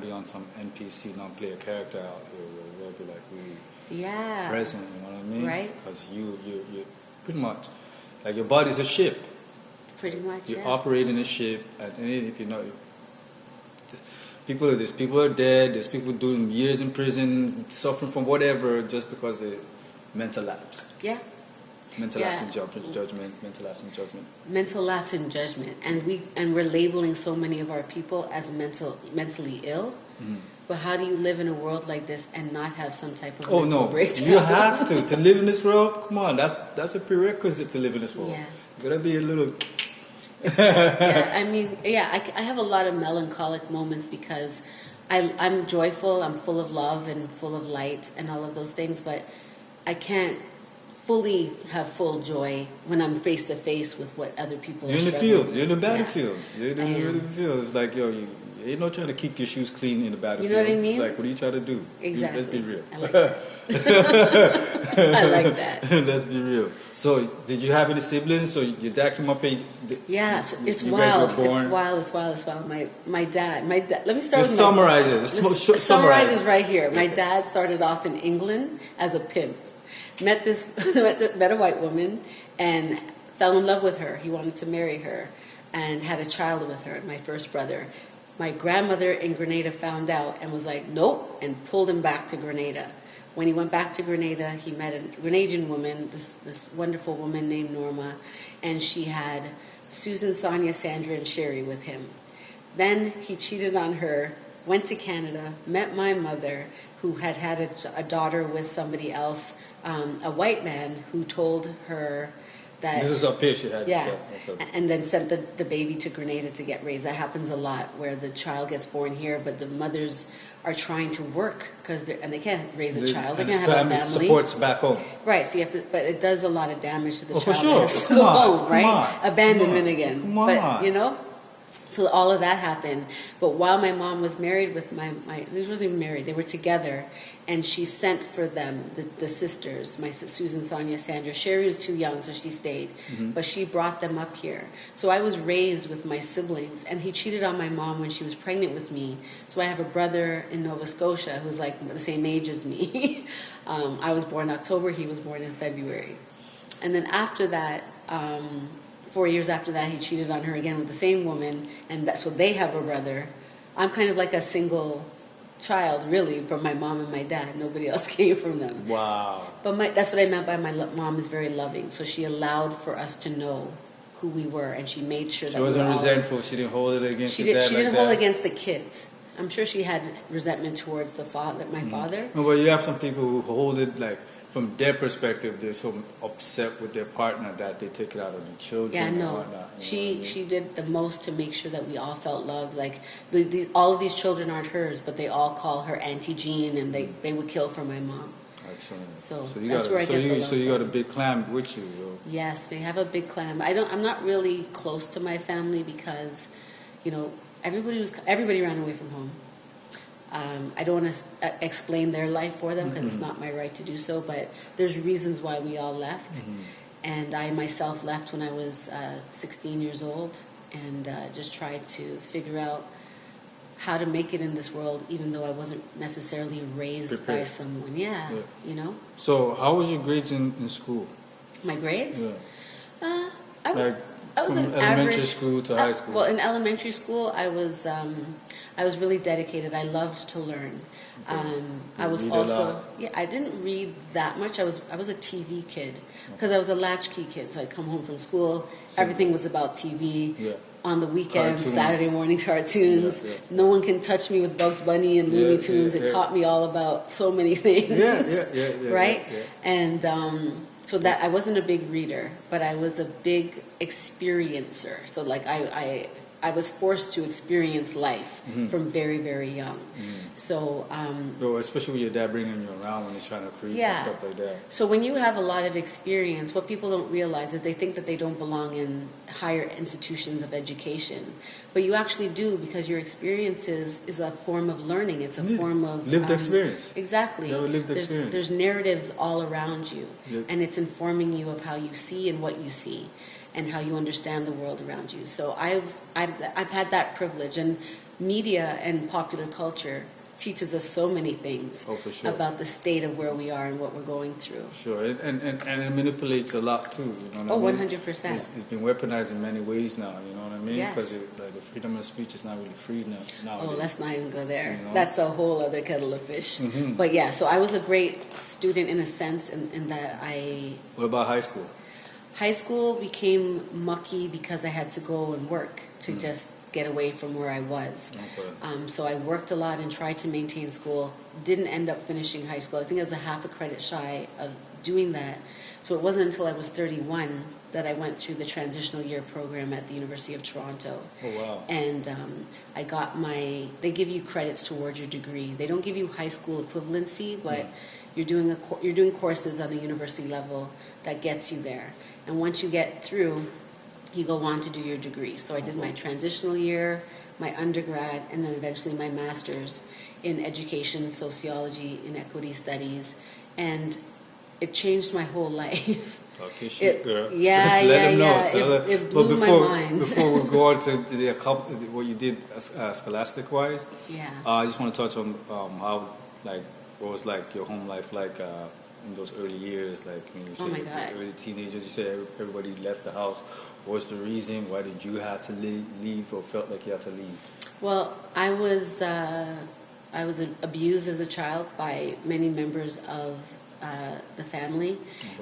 be on some NPC, non-player character out here where we'll be like really Yeah. present, you know what I mean? Right. Because you pretty much, like your body's a ship. Pretty much, You yeah. operate in a ship, and if you know, people are dead, there's people doing years in prison, suffering from whatever, just because they mental lapse. Yeah. Mental lapse in judgment, mental lapse in judgment. Mental lapse in judgment. And we're labeling so many of our people as mentally ill. Mm-hmm. But how do you live in a world like this and not have some type of mental breakdown? You have to live in this world. Come on, that's a prerequisite to live in this world. Yeah. You gotta be a little. I have a lot of melancholic moments because I'm joyful, I'm full of love and full of light and all of those things, but I can't fully have full joy when I'm face to face with what other people are struggling. You're in the field. You're in the battlefield. Yeah. You're in the field. It's like, you ain't no trying to keep your shoes clean in the battlefield. You know what I mean? Like, what are you trying to do? Exactly. Let's be real. I like that. I like that. Let's be real. So, did you have any siblings? So, your dad came up and... Yeah, it's wild. It's wild. My dad, let me start with summarize it. Summarize it right here. My dad started off in England as a pimp. Met a white woman and fell in love with her. He wanted to marry her and had a child with her, my first brother. My grandmother in Grenada found out and was like, nope, and pulled him back to Grenada. When he went back to Grenada, he met a Grenadian woman, this wonderful woman named Norma, and she had Susan, Sonia, Sandra, and Sherry with him. Then he cheated on her, went to Canada, met my mother, who had a daughter with somebody else, a white man who told her that... This is up here she had. Yeah, okay. And then sent the baby to Grenada to get raised. That happens a lot, where the child gets born here, but the mothers are trying to work and they can't raise a child. They can't have a family. Supports back home. Right, so you have to, but it does a lot of damage to the child. For sure. Has to go home, right? Abandonment again. Come on. But so all of that happened. But while my mom was married with my he wasn't even married, they were together, and she sent for them, the sisters, my Susan, Sonia, Sandra. Sherry was too young, so she stayed. Mm-hmm. But she brought them up here. So I was raised with my siblings, and he cheated on my mom when she was pregnant with me. So I have a brother in Nova Scotia who's like the same age as me. I was born in October, he was born in February. And then after that... 4 years after that, he cheated on her again with the same woman, and so they have a brother. I'm kind of like a single child, really, from my mom and my dad. Nobody else came from them. Wow. But that's what I meant by my mom is very loving. So she allowed for us to know who we were, and she made sure that she wasn't resentful. She didn't hold it against your dad. She didn't hold it against the kids. I'm sure she had resentment towards my father. No, but you have some people who hold it like, from their perspective, they're so upset with their partner that they take it out on the children. Yeah, no. And whatnot, she did the most to make sure that we all felt loved. Like all of these children aren't hers, but they all call her Auntie Jean, and they would kill for my mom. Excellent. So you that's got where I get the love. So you got a big clan with you, yo. Yes, we have a big clan. I'm not really close to my family because, everybody ran away from home. I don't want to explain their life for them because it's not my right to do so, but there's reasons why we all left. Mm-hmm. And I myself left when I was 16 years old and just tried to figure out how to make it in this world, even though I wasn't necessarily raised by someone. Yeah, So how was your grades in school? My grades? Yeah. I was from an elementary average, school to high school. Well, in elementary school, I was really dedicated. I loved to learn. I was also I didn't read that much. I was a TV kid because I was a latchkey kid. So I'd come home from school. Everything was about TV. Yeah. On the weekends, cartoons. Saturday morning cartoons. Yeah. No one can touch me with Bugs Bunny and Looney Tunes. It taught me all about so many things. Right? Yeah. And so that I wasn't a big reader, but I was a big experiencer. So like I was forced to experience life from very, very young. So, especially with your dad bringing you around when he's trying to create and stuff like that. So when you have a lot of experience, what people don't realize is they think that they don't belong in higher institutions of education, but you actually do because your experience is a form of learning. It's a form of lived experience. Exactly. There's narratives all around you, and it's informing you of how you see and what you see, and how you understand the world around you. So I've had that privilege, and media and popular culture teaches us so many things for sure. about the state of where we are and what we're going through. Sure, and it manipulates a lot too. You know what I mean? 100%. It's been weaponized in many ways now. You know what I mean? Yes. Because like the freedom of speech is not really free now. Oh, let's not even go there. You know? That's a whole other kettle of fish. Mm-hmm. But yeah, so I was a great student in a sense, in that I. What about high school? High school became mucky because I had to go and work to just get away from where I was. Okay. So I worked a lot and tried to maintain school. Didn't end up finishing high school. I think I was a half a credit shy of doing that. So it wasn't until I was 31 that I went through the transitional year program at the University of Toronto. Oh, wow. And I got they give you credits towards your degree. They don't give you high school equivalency, but you're doing courses on a university level that gets you there. And once you get through, you go on to do your degree. So I did my transitional year, my undergrad, and then eventually my master's in education, sociology, in equity studies. And it changed my whole life. Okay, shit, girl. Yeah, Let them know. yeah. It blew my mind. Before we go on to what you did scholastic-wise, yeah. I just want to touch on how, like, what was like your home life like in those early years, like when you said early teenagers. You said everybody left the house. What's the reason? Why did you have to leave, or felt like you had to leave? Well, I was abused as a child by many members of the family,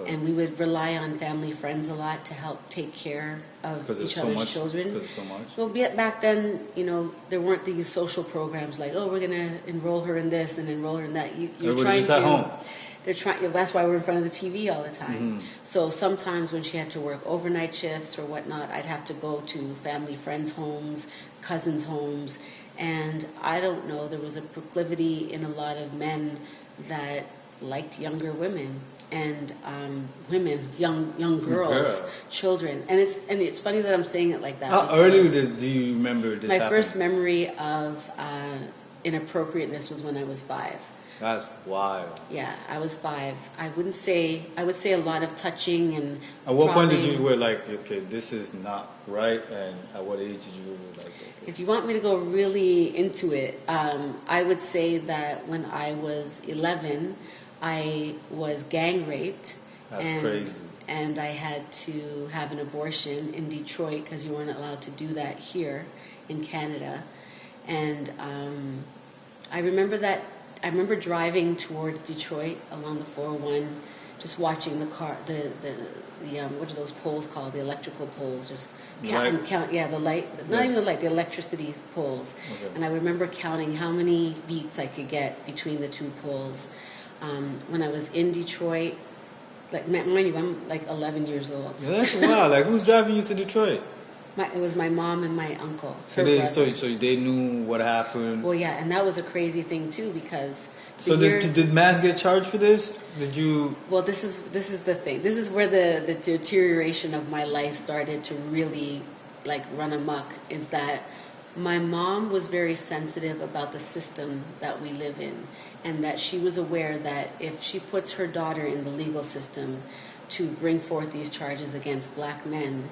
and we would rely on family friends a lot to help take care of each other's children. Because so much. Well, back then, there weren't these social programs like, oh, we're going to enroll her in this and enroll her in that. You're trying just at home. They're trying. That's why we're in front of the TV all the time. Mm-hmm. So sometimes when she had to work overnight shifts or whatnot, I'd have to go to family friends' homes, cousins' homes, and I don't know. There was a proclivity in a lot of men that liked younger women and young girls, children, and it's funny that I'm saying it like that. How early do you remember this? My first memory of inappropriateness was when I was 5. That's wild. Yeah, I was 5. I would say a lot of touching and. At what point did you were like, okay, this is not right, and at what age did you like? Okay. If you want me to go really into it, I would say that when I was 11, I was gang raped. That's crazy. And I had to have an abortion in Detroit because you weren't allowed to do that here in Canada. And I remember that. I remember driving towards Detroit along the 401, just watching the car, the what are those poles called? The electrical poles, just count. Yeah, the light, not even the light, the electricity poles. Okay. And I remember counting how many beats I could get between the two poles. When I was in Detroit, like mind you, I'm like 11 years old. Yeah, that's wild. Like, who's driving you to Detroit? It was my mom and my uncle. So they knew what happened. Well, yeah, and that was a crazy thing too because. So did Maz get charged for this? Did you? Well, this is the thing. This is where the deterioration of my life started to really like run amok. Is that my mom was very sensitive about the system that we live in, and that she was aware that if she puts her daughter in the legal system to bring forth these charges against black men.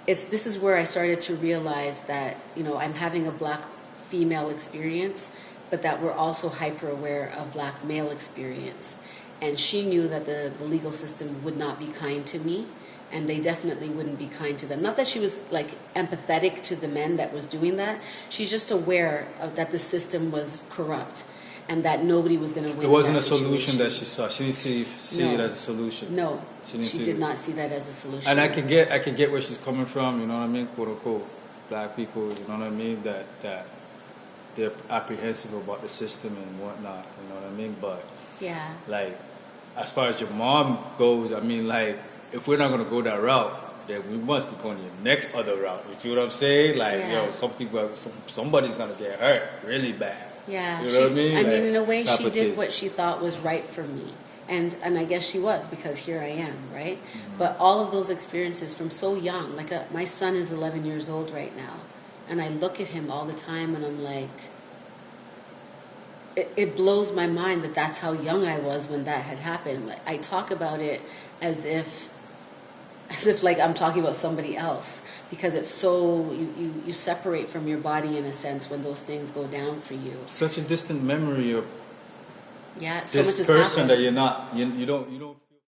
This is where I started to realize that, I'm having a black female experience, but that we're also hyper aware of black male experience. And she knew that the legal system would not be kind to me, and they definitely wouldn't be kind to them. Not that she was like empathetic to the men that was doing that. She's just aware of that the system was corrupt and that nobody was going to win. It wasn't a solution that she saw. She didn't see it as a solution. No, she did not see that as a solution. And I could get where she's coming from. You know what I mean? "Quote unquote," black people. You know what I mean? That they're apprehensive about the system and whatnot. You know what I mean? But yeah, like as far as your mom goes, I mean, like if we're not gonna go that route, then we must be going the next other route. You feel what I'm saying? Like some people, somebody's gonna get hurt really bad. Yeah, you know what I mean? I mean, in a way, she did what she thought was right for me, and I guess she was because here I am, right? Mm-hmm. But all of those experiences from so young, like my son is 11 years old right now, and I look at him all the time, and I'm like, it blows my mind that that's how young I was when that had happened. Like, I talk about it as if as if like I'm talking about somebody else, because it's so you separate from your body in a sense when those things go down for you. Such a distant memory of so this much has person happened. that you don't